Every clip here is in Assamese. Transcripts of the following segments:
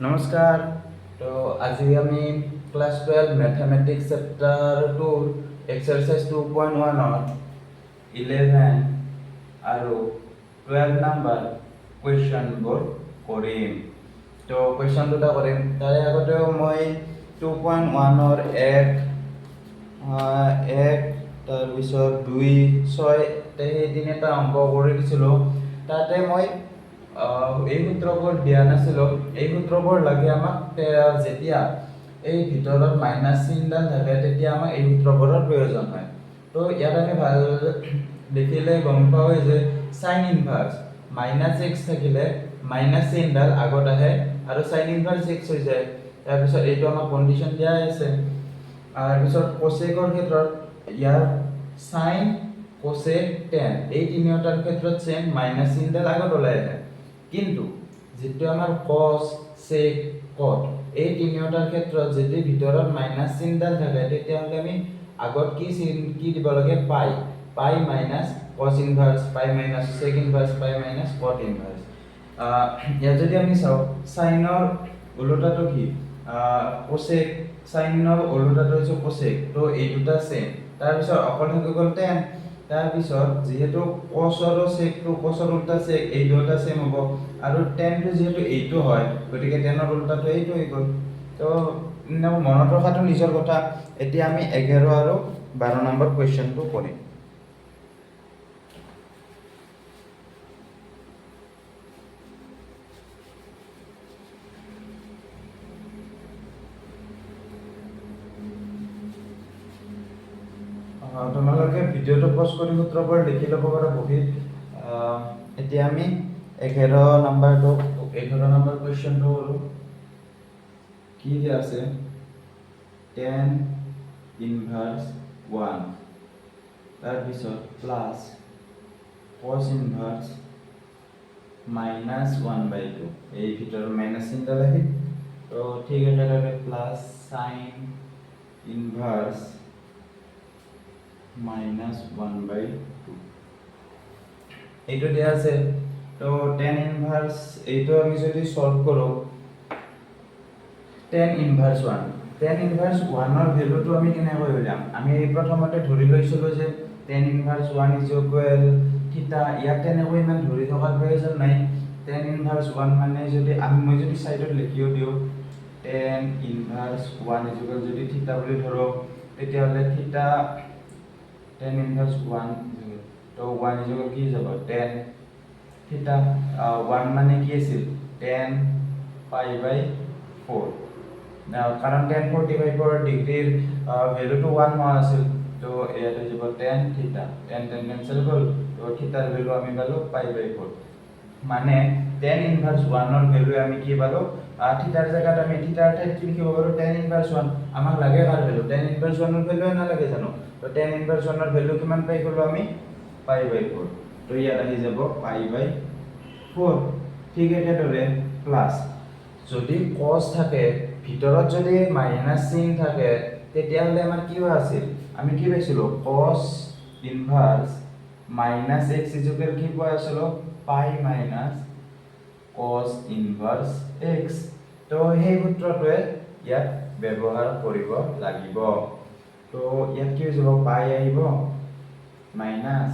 নমস্কাৰ। তো আজি আমি ক্লাছ 12 মেথমেটিক্স চেপ্টাৰ 2 এক্সাৰসাইজ 2.1 11 আৰু 12 নাম্বাৰ কুৱেশ্যনবোৰ কৰিম। তো কুৱেশ্যন দুটা কৰিম, তাৰে আগতেও মই 2.1 এক তাৰপিছত 2 6 সেই তিনিটা অংক কৰি দিছিলোঁ। তাতে মই এই সূত্ৰবোৰ দিয়া নাছিলোঁ। এই সূত্ৰবোৰ লাগে আমাক যেতিয়া এই ভিতৰত মাইনাছ চিনডাল থাকে তেতিয়া আমাক এই সূত্ৰবোৰৰ প্ৰয়োজন হয়। তো ইয়াত আমি ভাল দেখিলে গম পাওঁ যে সাইন ইনভাৰ্স -x থাকিলে মাইনাছ চিনডাল আগত আহে আৰু সাইন ইনভাৰ্স x হৈ যায়। তাৰপিছত এইটো আমাক কণ্ডিশ্যন দিয়া আছে। তাৰপিছত কোসেকৰ ক্ষেত্ৰত ইয়াৰ সাইন কোসেক tan এই তিনিটাৰ ক্ষেত্ৰত সেম মাইনাছ চিনডাল আগত ওলাই আহে। কিন্তু যেটো আমাৰ cos sec cot এই তিনিটাৰ ক্ষেত্ৰত যদি ভিতৰত মাইনাছ চিনডাল থাকে তেতিয়াহ'লে আমি আগত কি দিব লাগে পাই মাইনাছ cos ইনভাৰ্স পাই মাইনাছ sec ইনভাৰ্স পাই মাইনাছ cot ইনভাৰ্স। ইয়াত যদি আমি চাওঁ সাইনৰ ওলোটাটো কি কোসেক, সাইনৰ ওলোটাটো হৈছে কোসেক। তো এই দুটা সেম। তাৰপিছত অকল হৈ গ'ল tan। তাৰপিছত যেহেতু cos আৰু sec টো cos ৰ উল্টা sec এই দুটা সেম হ'ব আৰু tan টো যেহেতু এইটো হয় গতিকে tan ৰ উল্টাটো এইটো হৈ গ'ল। তো মনত ৰখাটো নিজৰ কথা। এতিয়া আমি 11 আৰু 12 নম্বৰ কুৱেশ্যনটো কৰিম। তোমালোকে ভিডিওটো পজ কৰি সূত্ৰবোৰ লিখি ল'ব পাৰা বহীত। এতিয়া আমি 11 নম্বৰ কুৱেশ্যনটো কৰোঁ। কি দিয়া আছে tan ইনভাৰ্স 1 তাৰপিছত প্লাছ cos ইনভাৰ্স -1/2 এই ভিতৰত মাইনাছ চিনডাল আহিল। তো ঠিক একেদৰে প্লাছ সাইন ইনভাৰ্স -1/2 এইটো দিয়া আছে। তো tan ইনভাৰ্স এইটো আমি যদি সলভ কৰোঁ tan ইনভাৰ্স 1 ৰ ভ্যালুটো আমি কেনেকৈ উলিয়াম? আমি প্ৰথমতে ধৰি লৈছিলোঁ যে tan ইনভাৰ্স 1 থিটা। ইয়াত তেনেকৈ ইমান ধৰি থকাৰ প্ৰয়োজন নাই। tan ইনভার্স 1 মানে যদি মই যদি সাইডত লিখিও দিওঁ tan ইনভার্স 1 যদি থিটা বুলি ধৰো তেতিয়াহ'লে থিটা tan ইনভার্স 1 তো 1 কি যাব tan থিটা 1 মানে কি আছিল tan π/4 কাৰণ tan 45 ডিগ্ৰীৰ ভ্যালুটো 1 হোৱা আছিল। তো ইয়াতে যাব tan থিটা tan কেনসেল হ'ল। তো থিটাৰ ভ্যালু আমি পালো π/4 মানে tan ইনভাৰ্স 1 ৰ ভ্যালু আমি কি পালো থিটাৰ জায়গাত আমি থিটাৰ ঠাইত কি লিখিব পাৰো tan ইনভাৰ্স 1 আমাক লাগে কাৰ ভ্যালু tan ইনভাৰ্স 1 ৰ ভ্যালু নালাগে জানো। তো tan ইনভাৰ্স 1 ৰ ভ্যালু কিমান পাই গলো আমি π/4। তো ইয়াত আহি যাব π/4। ঠিক একেদৰে প্লাস যদি cos থাকে ভিতৰত যদি মাইনাস চিন থাকে তেতিয়াহ'লে আমাৰ কি হোৱা আছিল আমি কি পাইছিলো cos ইনভাৰ্স -x কি পোৱা আছিল π মাইনাস cos ইনভাৰ্স x। তো সেই সূত্ৰটোৱে ইয়াত ব্যৱহাৰ কৰিব লাগিব। তো ইয়াত কি হৈ যাব পাই আহিব মাইনাস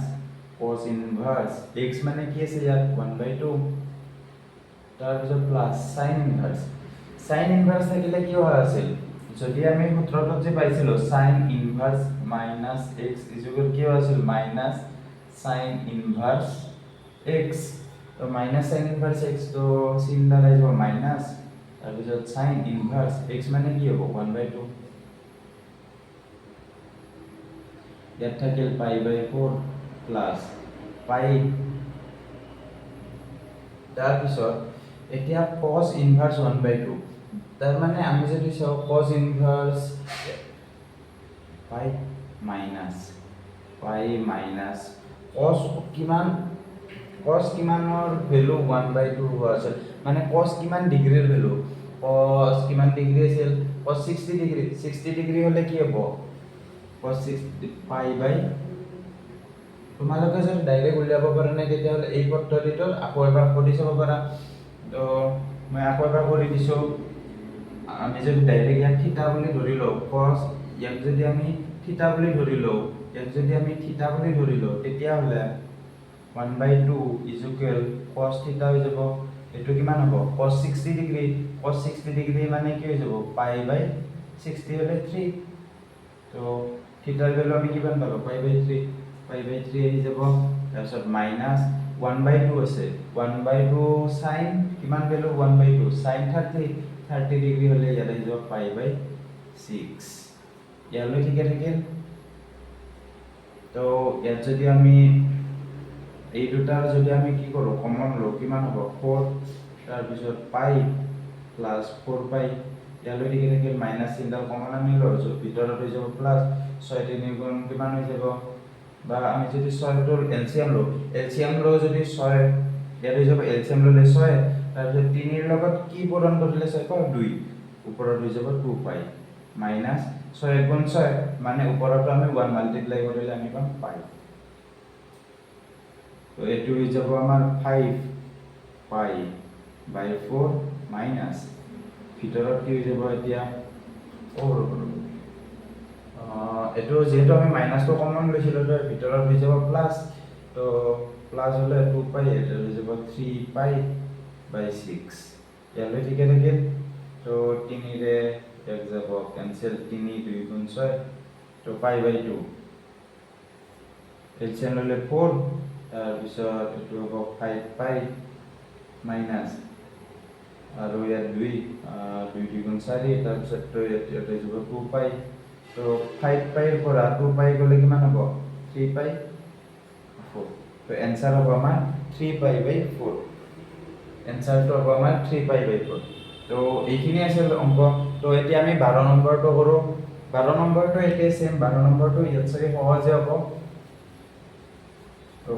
cos ইনভার্স x মানে কি আছে ইয়াত 1/2 তাৰপিছত প্লাস sin ইনভাৰ্স থাকিলে কি হোৱা আছিল যদি আমি সূত্ৰটোত যে পাইছিলো sin ইনভাৰ্স -x কি হোৱা আছিল মাইনাস sin ইনভাৰ্স x। তো মাইনাস sin ইনভাৰ্স x তো চিনডাল আহি যাব মাইনাস তাৰপিছত sin ইনভার্স x মানে কি হ'ব 1/2 ইয়াত থাকিল π/4 প্লাস পাই। তাৰপিছত এতিয়া cos ইনভাৰ্স 1/2 তাৰ মানে আমি যদি চাও cos ইনভাৰ্স পাই মাইনাস cos কিমানৰ ভ্যালু 1/2 হোৱা আছে মানে cos কিমান ডিগ্ৰীৰ ভ্যালু cos কিমান ডিগ্ৰী আছিল cos 60 ডিগ্ৰী হলে কি হ'ব cos 60 π/। তোমালোকে যদি ডাইৰেক্ট উলিয়াব পাৰা নাই তেতিয়াহ'লে এই পদ্ধতিটো আকৌ এবাৰ কৰি চাব পাৰা। তো মই আকৌ এবাৰ কৰি দিছোঁ আমি যদি ডাইৰেক্ট ইয়াক থিটা বুলি ধৰি লওঁ cos ইয়াক যদি আমি থিটা বুলি ধৰি লওঁ তেতিয়াহ'লে 1/2 is equal cos থিটা হৈ যাব এটো কিমান হ'ব cos 60 ডিগ্ৰী মানে কি হৈ যাব π/60 হলে 3 তো থিটাৰ ভ্যালু আমি কিমান পালো π/3 আহি যাব তাৰপিছত মাইনাস 1/2 আছে 1/2 sin কিমান ভ্যালু 1/2 sin 30 ডিগ্ৰী হলে ইয়াত আহি যাব π/6 ইয়ালৈ ঠিকে থাকিল তো ইয়াত যদি আমি এই দুটাৰ যদি আমি কি কৰো কমন লও কিমান হ'ব 4 তাৰ পিছত পাই প্লাস 4 পাই ইয়ালৈ ঠিকে থাকিল মাইনাস চিনডাল কমন আমি লও ভিতৰত হৈ যাব প্লাস 6 3 গুণ কিমান হৈ যাব বা আমি যদি 6 টোৰ এলসিয়াম লও যদি 6 ইয়াত হৈ যাব এলসিয়াম ললে 6 তাৰ পিছত 3 ৰ লগত কি পূৰণ কৰিলে 6 পাও 2 ওপৰত হৈ যাব 2 পাই মাইনাস 6 গুণ 6 মানে ওপৰতো আমি 1 মাল্টিপ্লাই কৰিলে আমি পাম পাই তো এটো হৈ যাব আমাৰ 5 পাই বাই 4 মাইনাস ভিতৰত কি হৈ যাব এতিয়া 4 এটো যেহেতু আমি মাইনাসটো কমন লৈছিলো তো ভিতৰত হৈ যাব প্লাস তো প্লাস হলে 2 পাই এটা হৈ যাব 3 পাই বাই 6 ইয়ালৈ ঠিকে থাকিল তো 3 ৰে এক যাব ক্যান্সেল 3 2 গুণ 6 তো পাই বাই 2 এলসিয়াম ললে 4 তাৰ পিছত এটো হ'ব 5 পাই মাইনাস আৰু ইয়াত 2 2 গুণ 4 তাৰ পিছত তো ইয়াত হৈ যাব 2 পাই তো 5 পাইৰ পৰা 2 পাই গলে কিমান হ'ব 3 পাই 4 তো आंसर হ'ব আমাৰ 3 পাই বাই 4 आंसरটো হ'ব আমাৰ 3 পাই বাই 4 তো এইখিনি আছিল অংক তো এতিয়া আমি 12 নম্বৰটো কৰো 12 নম্বৰটো একে সেম 12 নম্বৰটো ইয়াত চাগে সহজে হ'ব তো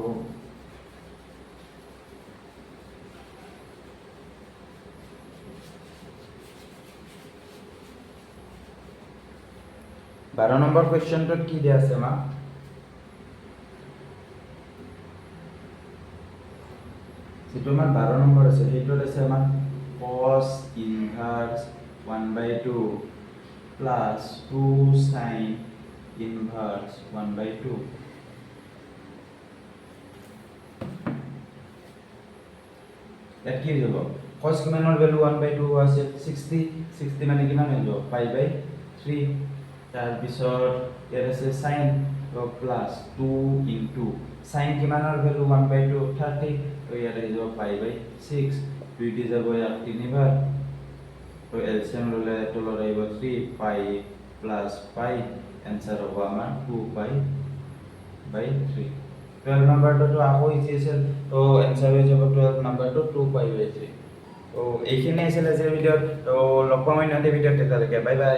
12 নম্বৰ কোৱেশ্চনটোত কি দিয়া আছে মা যেটো আমাৰ 12 নম্বৰ আছে সেইটোত আছে আমাৰ cos ইনভাৰ্স 1/2 প্লাস 2 sin ইনভাৰ্স 1/2 এত কি হ'ব cos কিমানৰ ভ্যালু 1/2 আছে 60 মানে কিমান হৈ যাব পাই বাই 3 তাৰ পিছত ইয়াত আছে sin তো প্লাস 2 ইনটু sin কিমানৰ ভ্যালু 1/2 30 তো ইয়াত আহি যাব পাই বাই 6 2 দি যাব ইয়াত 3 বাৰ তো এলসিয়াম ললে তলত আহিব 3 পাই প্লাস পাই आंसर হ'ব আমাৰ 2 পাই বাই 3 12 নম্বৰটো আকৌ ইজি আছিল তো आंसर হৈ যাব 12 নম্বৰটো 2 পাই বাই 3 তো এইখিনি আছিল আজিৰ ভিডিঅ'ত তো লগ পাম অন্য ভিডিঅ'ত তেতিয়ালৈকে বাই বাই